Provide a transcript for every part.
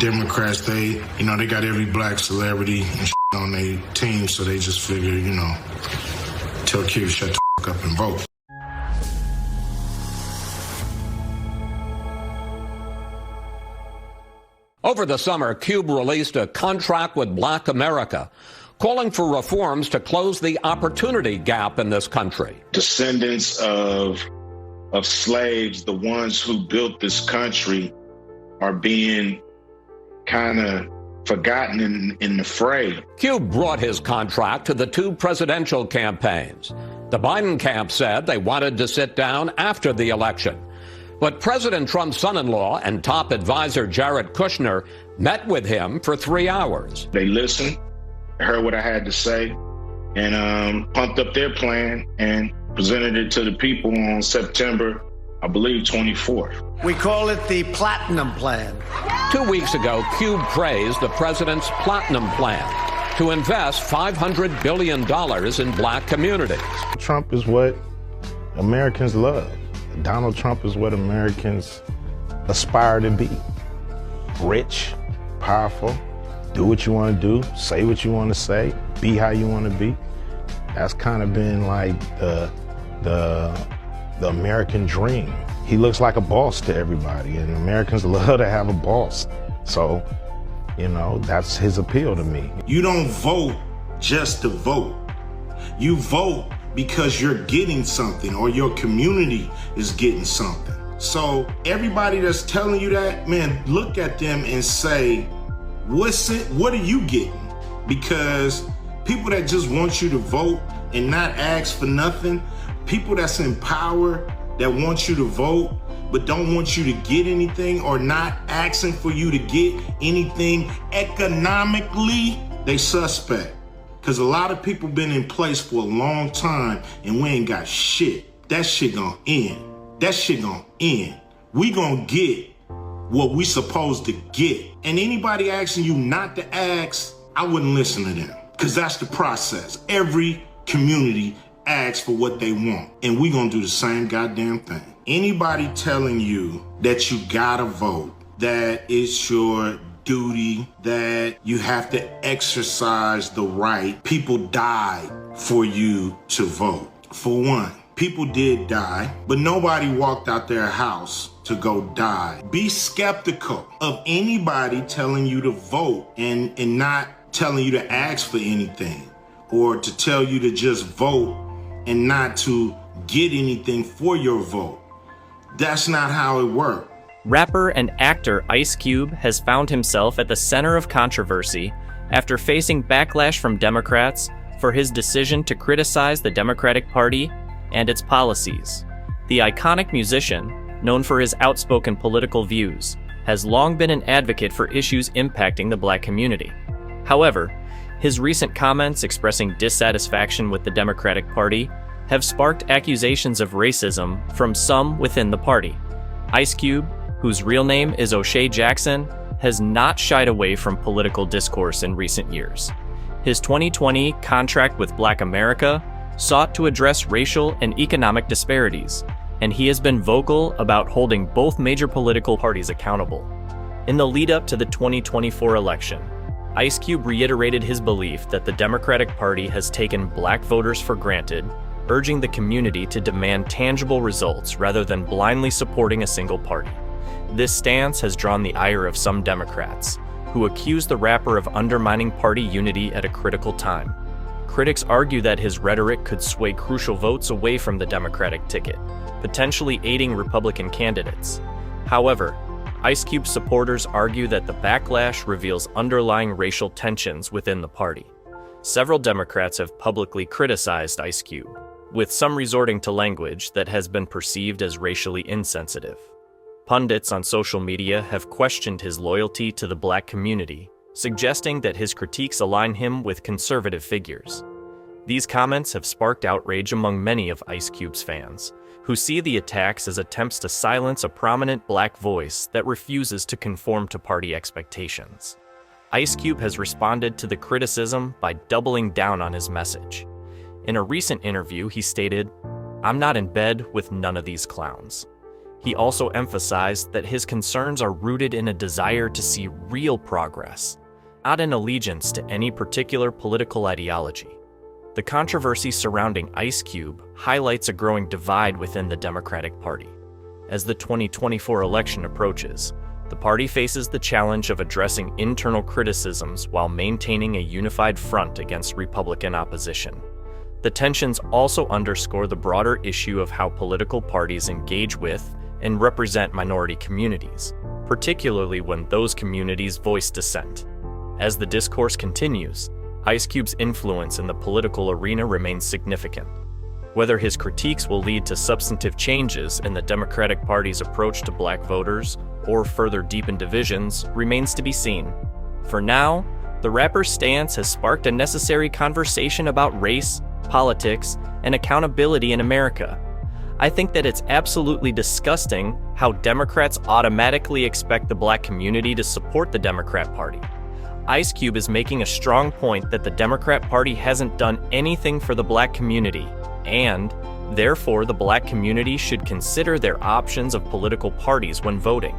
Democrats, they got every black celebrity and shit on their team, so they just figure, tell Q to shut the fuck up and vote. Over the summer, Cube released a contract with Black America, calling for reforms to close the opportunity gap in this country. Descendants of slaves, the ones who built this country, are being kind of forgotten in the fray. Cube brought his contract to the two presidential campaigns. The Biden camp said they wanted to sit down after the election. But President Trump's son-in-law and top advisor Jared Kushner met with him for 3 hours. They listened, heard what I had to say, and pumped up their plan and presented it to the people on September, I believe, 24th. We call it the Platinum Plan. 2 weeks ago, Cube praised the president's Platinum Plan to invest $500 billion in black communities. Trump is what Americans love. Donald Trump is what Americans aspire to be. Rich, powerful, do what you want to do, say what you want to say, be how you want to be. That's kind of been like the American dream. He looks like a boss to everybody, and Americans love to have a boss. So, that's his appeal to me. You don't vote just to vote. You vote because you're getting something, or your community is getting something. So everybody that's telling you that, man, look at them and say, what are you getting? Because people that just want you to vote and not ask for nothing, people that's in power that want you to vote but don't want you to get anything, or not asking for you to get anything economically, they suspect. Because a lot of people been in place for a long time and we ain't got shit. That shit gonna end. That shit gonna end. We gonna get what we supposed to get. And anybody asking you not to ask, I wouldn't listen to them. Because that's the process. Every community asks for what they want. And we gonna do the same goddamn thing. Anybody telling you that you gotta vote, that it's your duty, that you have to exercise the right. People died for you to vote. For one, people did die, but nobody walked out their house to go die. Be skeptical of anybody telling you to vote and not telling you to ask for anything, or to tell you to just vote and not to get anything for your vote. That's not how it works. Rapper and actor Ice Cube has found himself at the center of controversy after facing backlash from Democrats for his decision to criticize the Democratic Party and its policies. The iconic musician, known for his outspoken political views, has long been an advocate for issues impacting the black community. However, his recent comments expressing dissatisfaction with the Democratic Party have sparked accusations of racism from some within the party. Ice Cube, whose real name is O'Shea Jackson, has not shied away from political discourse in recent years. His 2020 contract with Black America sought to address racial and economic disparities, and he has been vocal about holding both major political parties accountable. In the lead-up to the 2024 election, Ice Cube reiterated his belief that the Democratic Party has taken black voters for granted, urging the community to demand tangible results rather than blindly supporting a single party. This stance has drawn the ire of some Democrats, who accuse the rapper of undermining party unity at a critical time. Critics argue that his rhetoric could sway crucial votes away from the Democratic ticket, potentially aiding Republican candidates. However, Ice Cube supporters argue that the backlash reveals underlying racial tensions within the party. Several Democrats have publicly criticized Ice Cube, with some resorting to language that has been perceived as racially insensitive. Pundits on social media have questioned his loyalty to the black community, suggesting that his critiques align him with conservative figures. These comments have sparked outrage among many of Ice Cube's fans, who see the attacks as attempts to silence a prominent black voice that refuses to conform to party expectations. Ice Cube has responded to the criticism by doubling down on his message. In a recent interview, he stated, "I'm not in bed with none of these clowns." He also emphasized that his concerns are rooted in a desire to see real progress, not an allegiance to any particular political ideology. The controversy surrounding Ice Cube highlights a growing divide within the Democratic Party. As the 2024 election approaches, the party faces the challenge of addressing internal criticisms while maintaining a unified front against Republican opposition. The tensions also underscore the broader issue of how political parties engage with and represent minority communities, particularly when those communities voice dissent. As the discourse continues, Ice Cube's influence in the political arena remains significant. Whether his critiques will lead to substantive changes in the Democratic Party's approach to black voters or further deepen divisions remains to be seen. For now, the rapper's stance has sparked a necessary conversation about race, politics, and accountability in America. I think that it's absolutely disgusting how Democrats automatically expect the black community to support the Democrat Party. Ice Cube is making a strong point that the Democrat Party hasn't done anything for the black community, and therefore the black community should consider their options of political parties when voting.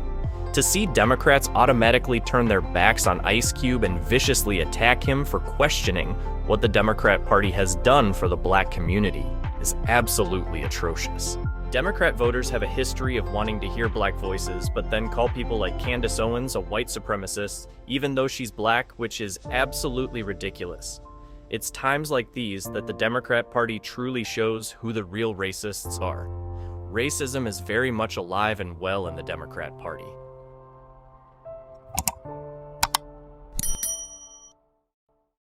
To see Democrats automatically turn their backs on Ice Cube and viciously attack him for questioning what the Democrat Party has done for the black community is absolutely atrocious. Democrat voters have a history of wanting to hear black voices, but then call people like Candace Owens a white supremacist, even though she's black, which is absolutely ridiculous. It's times like these that the Democrat Party truly shows who the real racists are. Racism is very much alive and well in the Democrat Party.